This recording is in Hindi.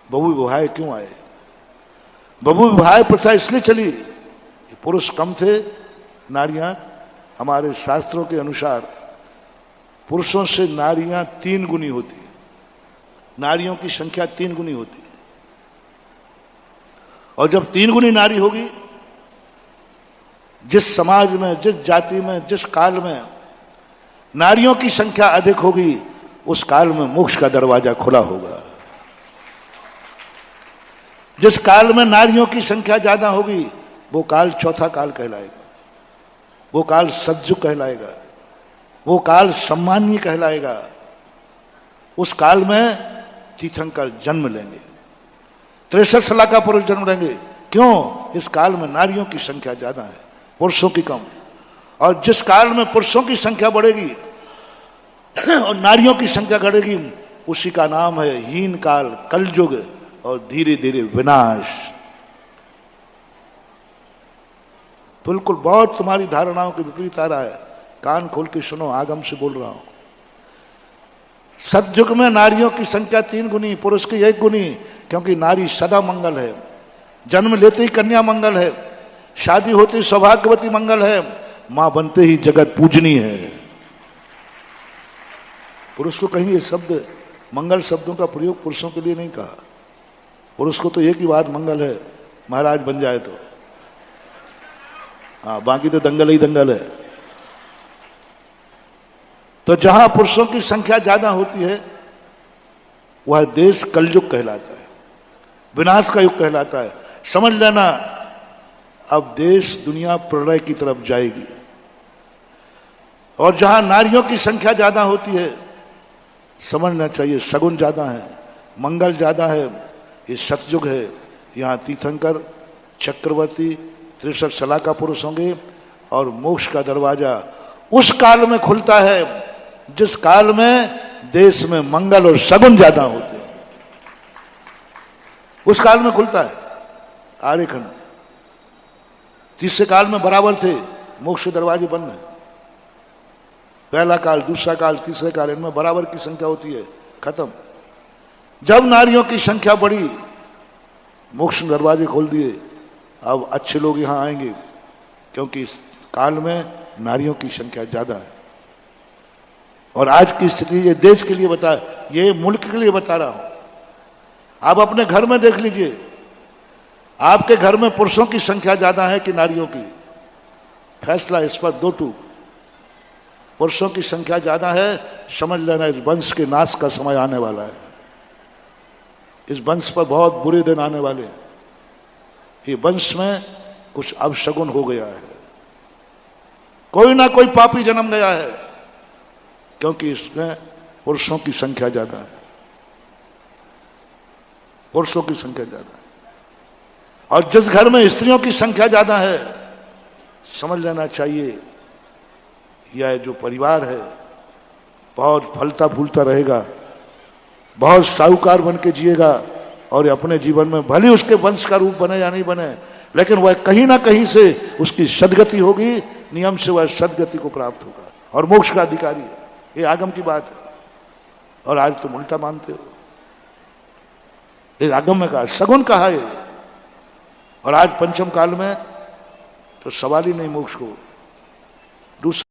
बहु विवाह क्यों आए? बहु विवाह प्रथा इसलिए चली कि पुरुष कम थे, नारियां, हमारे शास्त्रों के अनुसार पुरुषों से नारियां 3 गुनी होती है, नारियों की संख्या 3 गुनी होती है। और जब 3 गुनी नारी होगी, जिस समाज में, जिस जाति में, जिस काल में नारियों की संख्या अधिक होगी, उस काल में मोक्ष का दरवाजा खुला होगा। जिस काल में नारियों की संख्या ज्यादा होगी, वो काल चौथा काल कहलाएगा, वो काल सतयुग कहलाएगा, वो काल सम्मानीय कहलाएगा। उस काल में तीर्थंकर जन्म लेंगे, 63 साल का पुरुष जन्म लेंगे। क्यों? इस काल में नारियों की संख्या ज्यादा है, पुरुषों की कम। और जिस काल में पुरुषों की संख्या बढ़ेगी और नारियों की संख्या घटेगी, उसी का नाम है हीन काल, कलयुग, और धीरे धीरे विनाश। बिल्कुल बहुत तुम्हारी धारणाओं के विपरीत आ रहा है, कान खोल के सुनो, आगम से बोल रहा हूं। सतयुग में नारियों की संख्या 3 गुनी, पुरुष की 1 गुनी, क्योंकि नारी सदा मंगल है, जन्म लेते ही कन्या मंगल है, शादी होती ही सौभाग्यवती मंगल है, मां बनते ही जगत पूजनी है। पुरुष को कहीं ये शब्द, मंगल शब्दों का प्रयोग पुरुषों के लिए नहीं कहा। पुरुष को तो एक ही बात मंगल है, महाराज बन जाए तो, हाँ, बाकी तो दंगल ही दंगल है। तो जहां पुरुषों की संख्या ज्यादा होती है, वह देश कलयुग कहलाता है, विनाश का युग कहलाता है। समझ लेना, अब देश दुनिया प्रलय की तरफ जाएगी। और जहां नारियों की संख्या ज्यादा होती है, समझना चाहिए सगुन ज्यादा है, मंगल ज्यादा है, ये सतयुग है। यहां तीर्थंकर, चक्रवर्ती, 63 साल का पुरुष होंगे, और मोक्ष का दरवाजा उस काल में खुलता है जिस काल में देश में मंगल और सगुन ज्यादा होते हैं, उस काल में खुलता है आर्यखंड। तीसरे काल में बराबर थे, मोक्ष के दरवाजे बंद है। पहला काल, दूसरा काल, तीसरे काल, इनमें बराबर की संख्या होती है, खत्म। जब नारियों की संख्या बढ़ी, मोक्ष के दरवाजे खोल दिए। अब अच्छे लोग यहां आएंगे, क्योंकि इस काल में नारियों की संख्या ज्यादा है। और आज की स्थिति ये देश के लिए बता, ये मुल्क के लिए बता रहा हूं। आप अपने घर में देख लीजिए, आपके घर में पुरुषों की संख्या ज्यादा है कि नारियों की? फैसला इस पर 2 टूक। पुरुषों की संख्या ज्यादा है, समझ लेना इस वंश के नाश का समय आने वाला है। इस वंश पर बहुत बुरे दिन आने वाले हैं। ये वंश में कुछ अपशगुन हो गया है, कोई ना कोई पापी जन्म गया है, क्योंकि इसमें पुरुषों की संख्या ज्यादा है, पुरुषों की संख्या ज्यादा है। और जिस घर में स्त्रियों की संख्या ज्यादा है, समझ लेना चाहिए यह जो परिवार है बहुत फलता फूलता रहेगा, बहुत साहूकार बन के जिएगा, और अपने जीवन में भले उसके वंश का रूप बने या नहीं बने, लेकिन वह कहीं ना कहीं से उसकी सदगति होगी, नियम से वह सदगति को प्राप्त होगा और मोक्ष का अधिकारी है। ये आगम की बात है। और आज तुम उल्टा मानते हो। ये आगम में कहा, सगुन कहा है। और आज पंचम काल में तो सवाल ही नहीं मोक्ष को। दूसरा